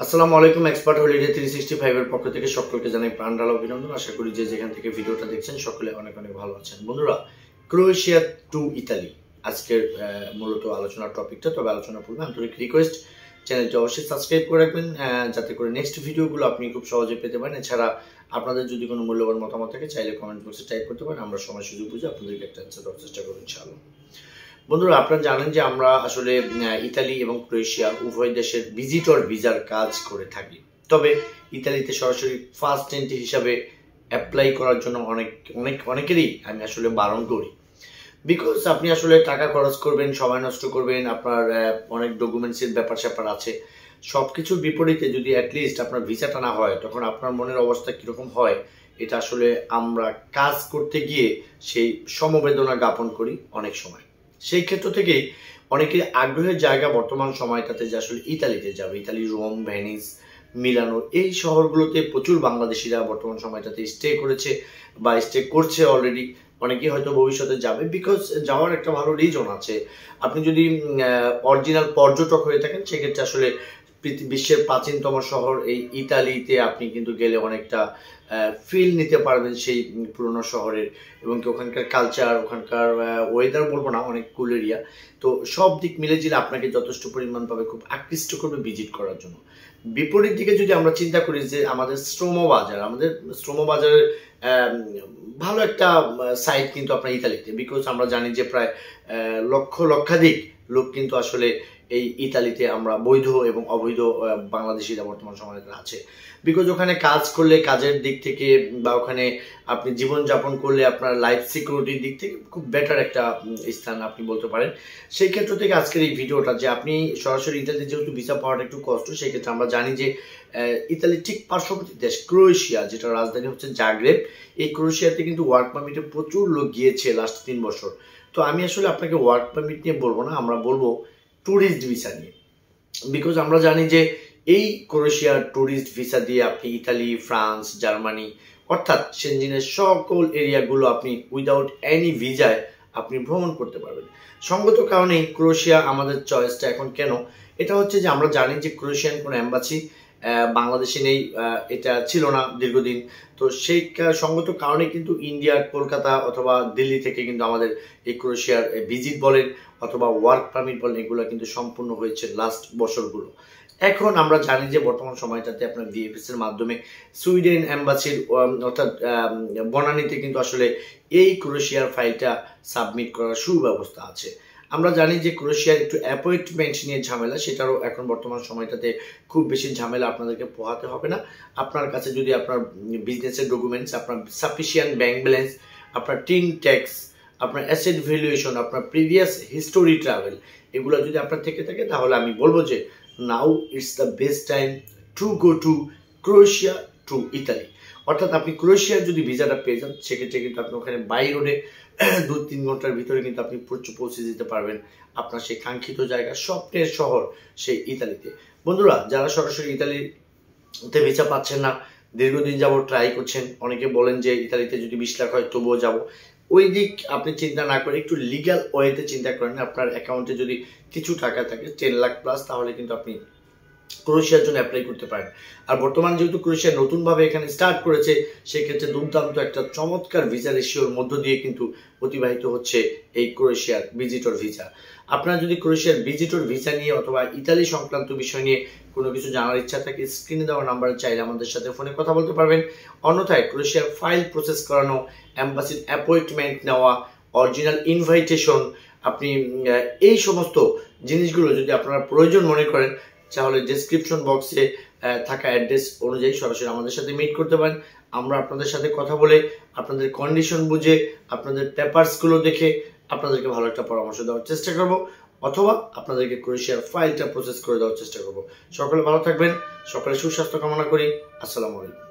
আসসালামু আলাইকুম। Expert holiday 365 এর পক্ষ থেকে সকলকে জানাই প্রাণঢালা অভিনন্দন। আশা করি যে যেখান থেকে ভিডিওটা দেখছেন সকলে অনেক অনেক ভালো আছেন। বন্ধুরা, ক্রোয়েশিয়া টু ইতালি আজকের মূলত আলোচনার টপিকটা। তবে আলোচনা পূর্বে আন্তরিক রিকোয়েস্ট, চ্যানেলটি অবশ্যই সাবস্ক্রাইব করে রাখবেন যাতে করে নেক্সট ভিডিওগুলো আপনি খুব সহজে পেতে পারেন। এছাড়া আপনাদের যদি কোনো মূল্যবান মতামত থাকে চাইলে কমেন্ট বক্সে টাইপ করতে পারেন। আমরা সময় সুযোগ বুঝে আপনাদেরকে একটা অ্যান্সার দেওয়ার চেষ্টা করব ইনশাআল্লাহ। বন্ধুরা, আপনারা জানেন যে আমরা আসলে ইতালি এবং ক্রোয়েশিয়া উভয় দেশের ভিজিটর ভিসার কাজ করে থাকি। তবে ইতালিতে সরাসরি ফার্স্ট এন্ট্রি হিসাবে অ্যাপ্লাই করার জন্য অনেকেরই আমি আসলে বারণ করি। বিকজ আপনি আসলে টাকা খরচ করবেন, সময় নষ্ট করবেন, আপনার অনেক ডকুমেন্টসের ব্যাপার স্যাপার আছে। সব কিছুর বিপরীতে যদি অ্যাটলিস্ট আপনার ভিসাটা না হয়, তখন আপনার মনের অবস্থা কীরকম হয় এটা আসলে আমরা কাজ করতে গিয়ে সেই সমবেদনা জ্ঞাপন করি অনেক সময়। সেই ক্ষেত্র থেকেই অনেকের আগ্রহের জায়গা বর্তমান সময়টাতে যে আসলে ইতালিতে যাবে। ইতালি, রোম, ভেনিস, মিলানো, এই শহরগুলোতে প্রচুর বাংলাদেশিরা বর্তমান সময়টাতে স্টে করেছে বা স্টে করছে অলরেডি। অনেকেই হয়তো ভবিষ্যতে যাবে, বিকজ যাওয়ার একটা ভালো রিজন আছে। আপনি যদি অরিজিনাল পর্যটক হয়ে থাকেন সেক্ষেত্রে আসলে বিশ্বের প্রাচীনতম শহর এই ইতালিতে আপনি কিন্তু গেলে অনেকটা ফিল নিতে পারবেন সেই পুরনো শহরের, এবং কি ওখানকার কালচার, ওখানকার ওয়েদার বলবো না, অনেক কুল এরিয়া। তো সব দিক মিলে যে আপনাকে যথেষ্ট পরিমাণ পাবে, খুব আকৃষ্ট করবে ভিজিট করার জন্য। বিপরীত দিকে যদি আমরা চিন্তা করি যে আমাদের শ্রমবাজারের ভালো একটা সাইট কিন্তু আপনার ইতালিতে, বিকজ আমরা জানি যে প্রায় লক্ষাধিক লোক কিন্তু আসলে এই ইতালিতে আমরা বৈধ এবং অবৈধ বাংলাদেশিরা বর্তমান সময়ে আছে। বিকজ ওখানে কাজ করলে কাজের দিক থেকে বা ওখানে আপনি জীবনযাপন করলে আপনার লাইফ সিকিউরিটির দিক থেকে খুব বেটার একটা স্থান আপনি বলতে পারেন। সেই ক্ষেত্র থেকে আজকের এই ভিডিওটা, যে আপনি সরাসরি ইতালিতে যেহেতু ভিসা পাওয়াটা একটু কষ্ট, সেই ক্ষেত্রে আমরা জানি যে ইতালির ঠিক পার্শ্ববর্তী দেশ ক্রোয়েশিয়া, যেটা রাজধানী হচ্ছে জাগ্রেব, এই ক্রোয়েশিয়াতে কিন্তু ওয়ার্ক পারমিটে প্রচুর লোক গিয়েছে লাস্ট 3 বছর। তো আমি আসলে আপনাকে ওয়ার্ক পারমিট নিয়ে বলবো না, আমরা বলবো ট্যুরিস্ট ভিসা নিয়ে। বিকজ আমরা জানি যে এই ক্রোয়েশিয়ার ট্যুরিস্ট ভিসা দিয়ে আপনি ইতালি, ফ্রান্স, জার্মানি অর্থাৎ সেনজেনের সকল এরিয়াগুলো আপনি উইদাউট এনি ভিসায় আপনি ভ্রমণ করতে পারবেন। সঙ্গত কারণেই ক্রোয়েশিয়া আমাদের চয়েসটা এখন কেন, এটা হচ্ছে যে আমরা জানি যে ক্রোয়েশিয়ান কোনো এম্বাসি বাংলাদেশে নেই, এটা ছিল না দীর্ঘদিন। তো সেই সঙ্গত কারণে কিন্তু ইন্ডিয়ার কলকাতা অথবা দিল্লি থেকে কিন্তু আমাদের এই ক্রোয়েশিয়ার ভিজিট বলেন অথবা ওয়ার্ক পারমিট বলেন, এগুলো কিন্তু সম্পূর্ণ হয়েছে লাস্ট বছরগুলো। এখন আমরা জানি যে বর্তমান সময়টাতে আপনার ভিএফএস এর মাধ্যমে সুইডেন এম্বাসির অর্থাৎ বনানীতে কিন্তু আসলে এই ক্রোয়েশিয়ার ফাইলটা সাবমিট করার সুব্যবস্থা আছে। আমরা জানি যে ক্রোয়েশিয়ার একটু অ্যাপয়েন্টমেন্ট নিয়ে ঝামেলা, সেটারও এখন বর্তমান সময়টাতে খুব বেশি ঝামেলা আপনাদেরকে পোহাতে হবে না। আপনার কাছে যদি আপনার বিজনেসের ডকুমেন্টস, আপনার সাফিসিয়েন্ট ব্যাংক ব্যালেন্স, আপনার টিন ট্যাক্স, আপনার অ্যাসেট ভ্যালুয়েশন, আপনার প্রিভিয়াস হিস্টোরি ট্রাভেল, এগুলো যদি আপনার থেকে থাকে, তাহলে আমি বলবো যে now it's the best time to go to Croatia two Italy. অর্থাৎ আপনি ক্রোয়েশিয়ার যদি ভিসাটা পেয়ে যান, সেক্ষেত্রে কিন্তু আপনি ওখানে বাই রোডে 2-3 ঘন্টার ভিতরে কিন্তু আপনি পৌঁছে যেতে পারবেন আপনার সেই কাঙ্ক্ষিত জায়গা, স্বপ্নের শহর সেই ইতালিতে। বন্ধুরা, যারা সরাসরি ইতালিতে ভিসা পাচ্ছেন না, দীর্ঘদিন যাবত ট্রাই করছেন, অনেকে বলেন যে ইতালিতে যদি 20 লাখ হয় তবুও যাব, ওই দিক আপনি চিন্তা না করে একটু লিগ্যাল ওয়েতে চিন্তা করেন। আপনার অ্যাকাউন্টে যদি কিছু টাকা থাকে 10 লাখ প্লাস, তাহলে কিন্তু আপনি ক্রোয়েশিয়ার জন্য অ্যাপ্লাই করতে পারেন। আর বর্তমান যেহেতু ক্রোয়েশিয়া নতুনভাবে এখানে স্টার্ট করেছে, সেক্ষেত্রে দুর্দান্ত একটা চমৎকার ভিসা রেশিওর মধ্য দিয়ে কিন্তু অতিবাহিত হচ্ছে এই ক্রোয়েশিয়ার ভিজিটর ভিসা। আপনারা যদি ক্রোয়েশিয়ার ভিজিটর ভিসা নিয়ে অথবা ইতালি সংক্রান্ত বিষয় নিয়ে কোনো কিছু জানার ইচ্ছা থাকে, স্ক্রিনে দেওয়া নাম্বারে চাইলে আমাদের সাথে ফোনে কথা বলতে পারবেন। অন্যথায় ক্রোয়েশিয়ার ফাইল প্রসেস করানো, এম্বাসির অ্যাপয়েন্টমেন্ট নেওয়া, অরিজিনাল ইনভাইটেশন, আপনি এই সমস্ত জিনিসগুলো যদি আপনারা প্রয়োজন মনে করেন, তাহলে ডেসক্রিপশন বক্সে থাকা অ্যাড্রেস অনুযায়ী সরাসরি আমাদের সাথে মিট করতে পারেন। আমরা আপনাদের সাথে কথা বলে, আপনাদের কন্ডিশন বুঝে, আপনাদের পেপারসগুলো দেখে আপনাদেরকে ভালো একটা পরামর্শ দেওয়ার চেষ্টা করব, অথবা আপনাদেরকে ক্রোয়েশিয়ার ফাইলটা প্রসেস করে দেওয়ার চেষ্টা করব। সকলে ভালো থাকবেন, সকলে সুস্বাস্থ্য কামনা করি। আসসালামু আলাইকুম।